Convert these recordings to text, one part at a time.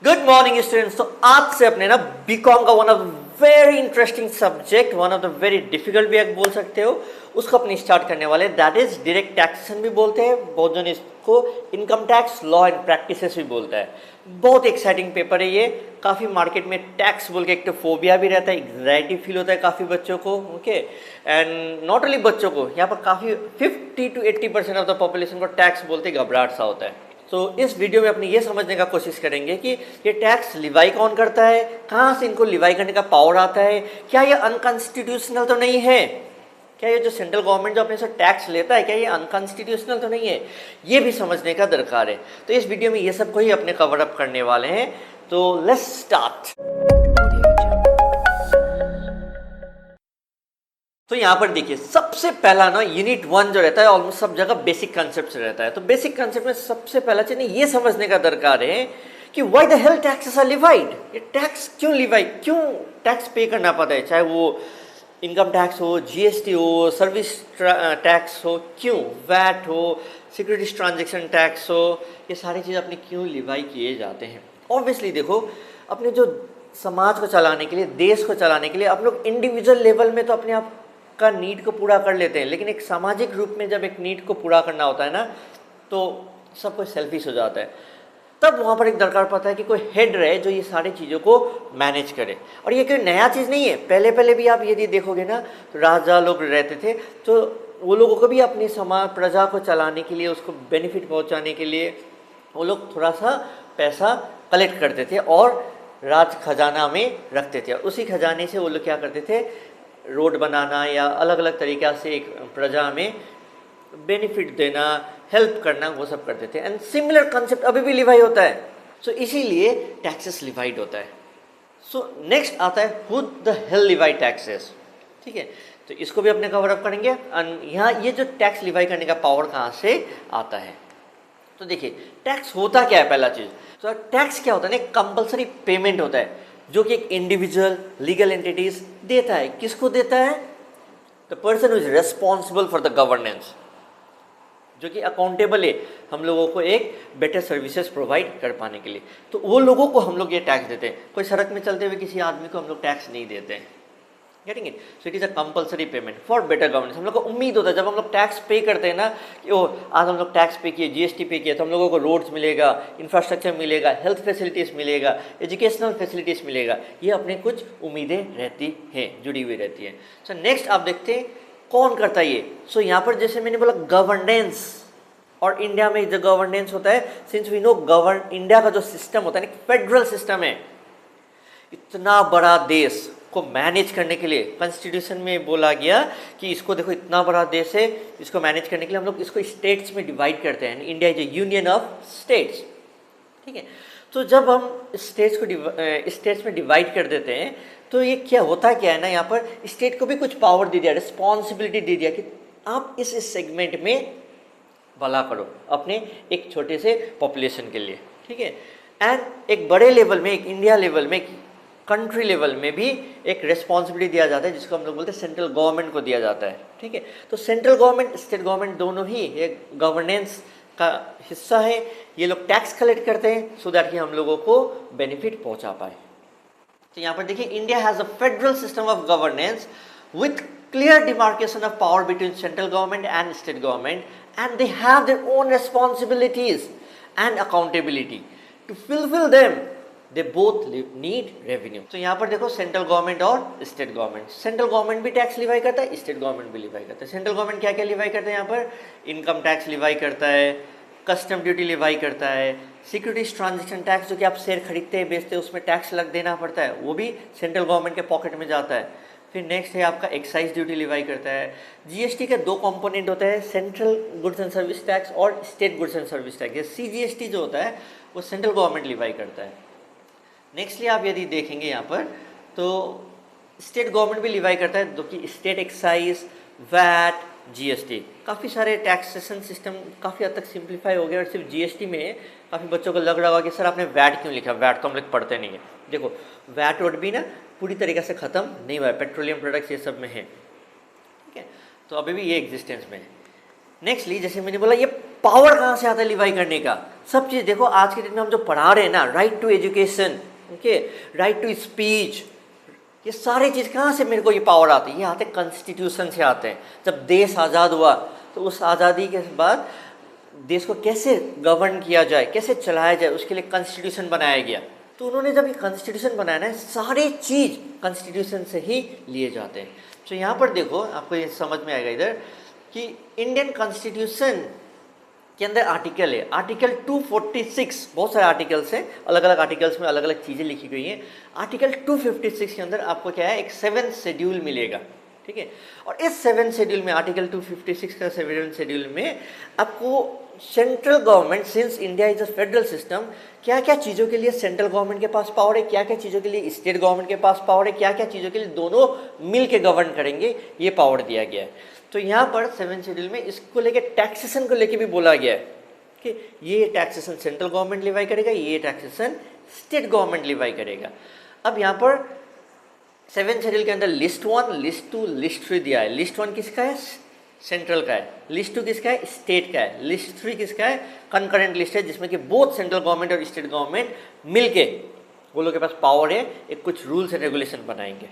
Good morning students. तो आज से अपने ना बीकॉम का one of very interesting subject, one of the very difficult भी आप बोल सकते हो, उसको अपने स्टार्ट करने वाले, दैट इज डायरेक्ट टैक्सेशन भी बोलते हैं, बहुत जन इसको income tax law and practices भी बोलता है। बहुत एक्साइटिंग पेपर है ये। काफ़ी मार्केट में टैक्स बोल के एक तो फोबिया भी रहता है, एग्जाइटी फील होता है काफ़ी बच्चों को, ओके। एंड नॉट ओनली बच्चों को, यहाँ पर काफ़ी 50 to 80% ऑफ द पॉपुलेशन को टैक्स बोलते घबराहट सा होता है। तो इस वीडियो में अपने ये समझने का कोशिश करेंगे कि ये टैक्स लिवाई कौन करता है, कहाँ से इनको लिवाई करने का पावर आता है, क्या ये अनकॉन्स्टिट्यूशनल तो नहीं है, क्या ये जो सेंट्रल गवर्नमेंट जो अपने से टैक्स लेता है क्या ये अनकॉन्स्टिट्यूशनल तो नहीं है, ये भी समझने का दरकार है। तो इस वीडियो में ये सब को ही अपने कवर अप करने वाले हैं। तो लेट्स स्टार्ट। तो यहाँ पर देखिए, सबसे पहला ना यूनिट 1 जो रहता है ऑलमोस्ट सब जगह बेसिक कंसेप्ट रहता है। तो बेसिक कंसेप्ट में सबसे पहला चीज ये समझने का दरकार है कि why the hell taxes are levied. ये टैक्स क्यों लिवाइड, क्यों टैक्स पे करना पड़ता है, चाहे वो इनकम टैक्स हो, जीएसटी हो, सर्विस टैक्स हो, क्यों वैट हो, सिक्योरिटीज ट्रांजेक्शन टैक्स हो, ये सारी चीज़ अपने क्यों लिवाई किए जाते हैं। ऑब्वियसली देखो, अपने जो समाज को चलाने के लिए, देश को चलाने के लिए आप लोग इंडिविजुअल लेवल में तो अपने आप का नीड को पूरा कर लेते हैं, लेकिन एक सामाजिक रूप में जब एक नीड को पूरा करना होता है ना, तो सब कोई सेल्फिश हो जाता है। तब वहाँ पर एक दरकार पड़ता है कि कोई हेड रहे जो ये सारी चीज़ों को मैनेज करे। और ये कोई नया चीज़ नहीं है, पहले पहले भी आप यदि देखोगे ना तो राजा लोग रहते थे, तो वो लोगों को भी अपनी समाज प्रजा को चलाने के लिए, उसको बेनिफिट पहुँचाने के लिए वो लोग थोड़ा सा पैसा कलेक्ट करते थे और राज खजाना में रखते थे। और उसी खजाने से वो लोग क्या करते थे, रोड बनाना या अलग अलग तरीक़ा से एक प्रजा में बेनिफिट देना, हेल्प करना, वो सब करते थे। एंड सिमिलर कंसेप्ट अभी भी लिवाई होता है। सो इसीलिए टैक्सेस लिवाइड होता है। सो नेक्स्ट आता है who the hell Levi taxes, ठीक है। तो इसको भी अपने कवर अप करेंगे। एंड यहाँ ये जो टैक्स लिवाई करने का पावर कहाँ से आता है, तो देखिए टैक्स होता क्या है। पहला चीज़ तो टैक्स क्या होता है ना, कंपल्सरी पेमेंट होता है जो कि एक इंडिविजुअल लीगल एंटिटीज देता है। किसको देता है? The person who is responsible for the governance, जो कि अकाउंटेबल है हम लोगों को एक बेटर सर्विसेज प्रोवाइड कर पाने के लिए। तो वो लोगों को हम लोग ये टैक्स देते हैं। कोई सड़क में चलते हुए किसी आदमी को हम लोग टैक्स नहीं देते हैं। Getting it? So it is a compulsory payment for better governance. हम लोग को उम्मीद होता है जब हम लोग टैक्स पे करते हैं ना कि ओ आज हम लोग टैक्स पे किए, जीएसटी पे किए, तो हम लोगों को रोड्स मिलेगा, इंफ्रास्ट्रक्चर मिलेगा, हेल्थ फैसिलिटीज़ मिलेगा, एजुकेशनल फैसिलिटीज़ मिलेगा। ये अपने कुछ उम्मीदें रहती हैं, जुड़ी हुई रहती है। सो नेक्स्ट आप देखते हैं कौन करता है ये। सो यहाँ पर जैसे मैंने बोला गवर्नेंस, और इंडिया में जो गवर्नेंस होता है, सिंस वी नो इंडिया का जो सिस्टम होता है ना, फेडरल सिस्टम है। इतना बड़ा देश को मैनेज करने के लिए कॉन्स्टिट्यूशन में बोला गया कि इसको देखो इतना बड़ा देश है, इसको मैनेज करने के लिए हम लोग इसको स्टेट्स में डिवाइड करते हैं। India is A union of states, ठीक है। तो जब हम स्टेट्स में डिवाइड कर देते हैं तो ये क्या होता क्या है ना, यहाँ पर स्टेट को भी कुछ पावर दे दिया, रिस्पॉन्सिबिलिटी दे दिया कि आप इस सेगमेंट में भला करो अपने एक छोटे से पॉपुलेशन के लिए, ठीक है। एंड एक बड़े लेवल में, एक इंडिया लेवल में, कंट्री लेवल में भी एक रिस्पॉन्सिबिलिटी दिया जाता है जिसको हम लोग बोलते हैं सेंट्रल गवर्नमेंट को दिया जाता है, ठीक है। तो सेंट्रल गवर्नमेंट, स्टेट गवर्नमेंट दोनों ही एक गवर्नेंस का हिस्सा है। ये लोग टैक्स कलेक्ट करते हैं सो दैट कि हम लोगों को बेनिफिट पहुंचा पाए। तो यहाँ पर देखिए, India has a federal system of governance with clear demarcation of power between central government and state government, and they have their own responsibilities and accountability to fulfil them. They both need revenue. तो यहाँ पर देखो, central government और state government, central government भी tax levy करता है, state government भी Levi करता है। सेंट्रल गवर्नमेंट क्या क्या लिवाई करता है, यहाँ पर इनकम टैक्स लिवाई करता है, कस्टम ड्यूटी लिवाई करता है, सिक्योरिटीज ट्रांजेक्शन टैक्स जो कि आप शेयर खरीदते हैं बेचते हैं उसमें टैक्स लग देना पड़ता है, वो भी सेंट्रल गवर्नमेंट के पॉकेट में जाता है। फिर नेक्स्ट है आपका एक्साइज ड्यूटी लिवाई करता है। जीएसटी के 2 कंपोनेंट होते हैं, central goods and service tax और state goods and service tax. CGST जो होता है वो सेंट्रल गवर्नमेंट लिवाई करता है। नेक्स्टली आप यदि देखेंगे यहाँ पर तो स्टेट गवर्नमेंट भी लिवाई करता है, जो कि स्टेट एक्साइज, वैट, जीएसटी, काफ़ी सारे टैक्सेशन सिस्टम काफ़ी हद तक सिंप्लीफाई हो गया। और सिर्फ जीएसटी में काफ़ी बच्चों को लग रहा होगा कि सर आपने वैट क्यों लिखा, वैट तो हम लोग पढ़ते नहीं है। देखो वैट वर्ड भी ना पूरी तरीके से ख़त्म नहीं हुआ है, पेट्रोलियम प्रोडक्ट्स ये सब में है, ठीक है। तो अभी भी ये एग्जिस्टेंस में है। नेक्स्टली जैसे मैंने बोला, ये पावर कहाँ से आता है लिवाई करने का? सब चीज़ देखो, आज के दिन में हम जो पढ़ा रहे हैं ना, right to education, okay, right to speech, ये सारी चीज़ कहाँ से मेरे को ये पावर आती है? ये आते कॉन्स्टिट्यूशन से आते हैं। जब देश आज़ाद हुआ तो उस आज़ादी के बाद देश को कैसे गवर्न किया जाए, कैसे चलाया जाए, उसके लिए कॉन्स्टिट्यूशन बनाया गया। तो उन्होंने जब ये कॉन्स्टिट्यूशन बनाया ना, सारी चीज़ कॉन्स्टिट्यूशन से ही लिए जाते हैं। तो यहाँ पर देखो, आपको ये समझ में आएगा इधर कि इंडियन कॉन्स्टिट्यूशन के अंदर आर्टिकल है, आर्टिकल 246, बहुत सारे आर्टिकल्स हैं, अलग अलग आर्टिकल्स में अलग अलग चीज़ें लिखी गई हैं। आर्टिकल 256 के अंदर आपको क्या है, एक 7 शेड्यूल मिलेगा, ठीक है। और इस 7 शेड्यूल में, आर्टिकल 256 का 7 शेड्यूल में आपको central government, since India is a federal system, क्या क्या चीज़ों के लिए सेंट्रल गवर्नमेंट के पास पावर है, क्या क्या चीज़ों के लिए स्टेट गवर्नमेंट के पास पावर है, क्या क्या चीज़ों के लिए दोनों मिल के गवर्न करेंगे, ये पावर दिया गया है। तो यहाँ पर 7 शेड्यूल में इसको लेके टैक्सेशन को लेके भी बोला गया है कि ये टैक्सेशन सेंट्रल गवर्नमेंट लिवाई करेगा, ये टैक्सेशन स्टेट गवर्नमेंट लिवाई करेगा। अब यहाँ पर 7 शेड्यूल के अंदर लिस्ट 1, लिस्ट 2, लिस्ट 3 दिया है। लिस्ट 1 किसका है? सेंट्रल का है। लिस्ट 2 किसका है? स्टेट का है। लिस्ट 3 किसका है? कंकरेंट लिस्ट है, जिसमें कि बोथ सेंट्रल गवर्नमेंट और स्टेट गवर्नमेंट मिलके, वो लोग के पास पावर है, एक कुछ रूल्स एंड रेगुलेशन बनाएंगे,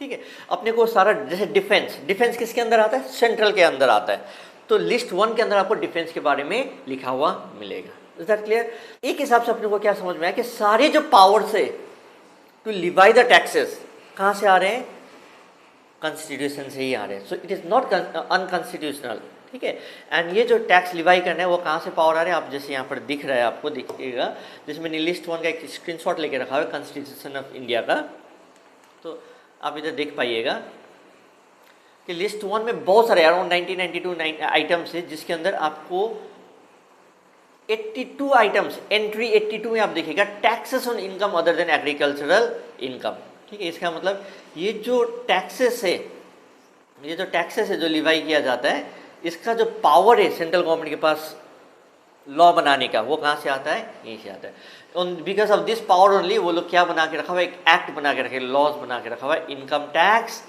ठीक है। अपने को सारा, जैसे डिफेंस किसके अंदर आता है? सेंट्रल के अंदर आता है। तो लिस्ट 1 के अंदर आपको डिफेंस के बारे में लिखा हुआ मिलेगा। Is that clear? एक हिसाब से अपने को क्या समझ में आया कि सारे जो पावर्स है टू लिवाई द टैक्सेस कहाँ से आ रहे हैं? कॉन्स्टिट्यूशन से ही आ रहे हैं। So it is not unconstitutional, ठीक है। एंड ये जो टैक्स लिवाई करना है वो कहाँ से पावर आ रहे हैं? आप जैसे यहाँ पर दिख रहा है, आपको दिखेगा, जैसे मैंने लिस्ट 1 का एक स्क्रीनशॉट लेके रखा है कॉन्स्टिट्यूशन ऑफ इंडिया का, तो आप इधर देख पाइएगा कि लिस्ट 1 में बहुत सारे, अराउंड 1992 आइटम्स है, जिसके अंदर आपको 82 आइटम्स, एंट्री 82 में आप देखिएगा taxes on income other than agricultural income, ठीक है। इसका मतलब ये जो टैक्सेस है, जो लिवाई किया जाता है, इसका जो पावर है सेंट्रल गवर्नमेंट के पास लॉ बनाने का, वो कहाँ से आता है? यहीं से आता है। Because of this power only वो लोग क्या बना के रखा हुआ है? एक एक्ट बना के रखे, लॉज बना के रखा हुआ है, income tax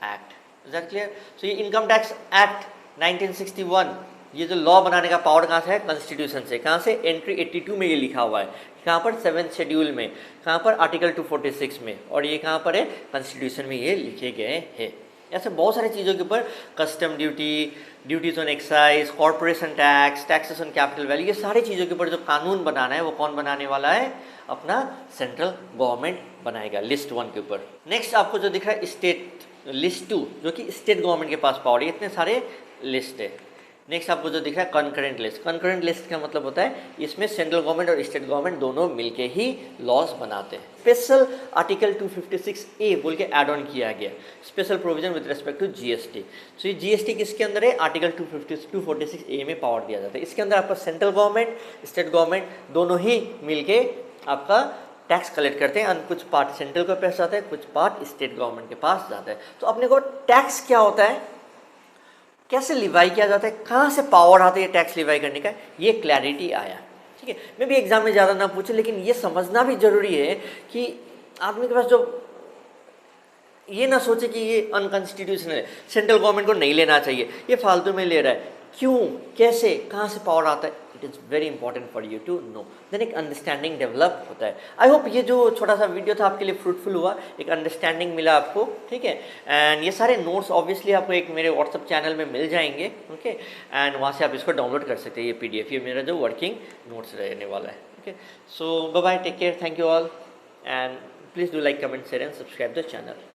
act. Is that clear? So ये इनकम टैक्स एक्ट 1961, ये जो लॉ बनाने का पावर कहाँ से है? कॉन्स्टिट्यूशन से। कहाँ से? एंट्री 82 में ये लिखा हुआ है। कहाँ पर? 7 शेड्यूल में। कहाँ पर? आर्टिकल 246 में। और ये कहाँ पर है? कॉन्स्टिट्यूशन में ये लिखे गए हैं। ऐसे बहुत सारी चीज़ों के ऊपर, custom duty, duties on excise, corporation tax, taxes on capital value, ये सारी चीज़ों के ऊपर जो कानून बनाना है वो कौन बनाने वाला है? अपना सेंट्रल गवर्नमेंट बनाएगा, लिस्ट 1 के ऊपर। नेक्स्ट आपको जो दिख रहा है स्टेट, लिस्ट 2, जो कि स्टेट गवर्नमेंट के पास पावर है। इतने सारे लिस्ट है। नेक्स्ट आपको जो दिख रहा है कॉन्करेंट लिस्ट। कॉन्करेंट लिस्ट का मतलब होता है इसमें सेंट्रल गवर्नमेंट और स्टेट गवर्नमेंट दोनों मिलके ही लॉज बनाते हैं। स्पेशल आर्टिकल 256A बोल के एड ऑन किया गया, special provision with respect to GST. So ये जीएसटी किसके अंदर है? आर्टिकल 246A में पावर दिया जाता है। इसके अंदर आपका सेंट्रल गवर्नमेंट, स्टेट गवर्नमेंट दोनों ही मिलके आपका टैक्स कलेक्ट करते हैं। और कुछ पार्ट सेंट्रल के पास जाता है, कुछ पार्ट स्टेट गवर्नमेंट के पास जाता है। तो अपने को टैक्स क्या होता है, कैसे लिवाई किया जाता है, कहाँ से पावर आता है टैक्स लिवाई करने का, ये क्लैरिटी आया, ठीक है। मैं भी एग्जाम में ज़्यादा ना पूछे, लेकिन ये समझना भी जरूरी है कि आदमी के पास जो ये ना सोचे कि ये अनकॉन्स्टिट्यूशनल है, सेंट्रल गवर्नमेंट को नहीं लेना चाहिए, ये फालतू में ले रहा है, क्यों, कैसे, कहाँ से पावर आता है। It is very important for you to know, then एक अंडरस्टैंडिंग डेवलप होता है। आई होप ये जो छोटा सा वीडियो था आपके लिए फ्रूटफुल हुआ, एक अंडरस्टैंडिंग मिला आपको, ठीक है। एंड ये सारे नोट्स ऑब्वियसली आपको एक मेरे व्हाट्सअप चैनल में मिल जाएंगे, ओके। एंड वहाँ से आप इसको डाउनलोड कर सकते हैं, ये PDF, ये मेरा जो वर्किंग नोट्स रहने वाला है, okay. So bye bye, take care, thank you all, and please do like, comment, share and subscribe the channel.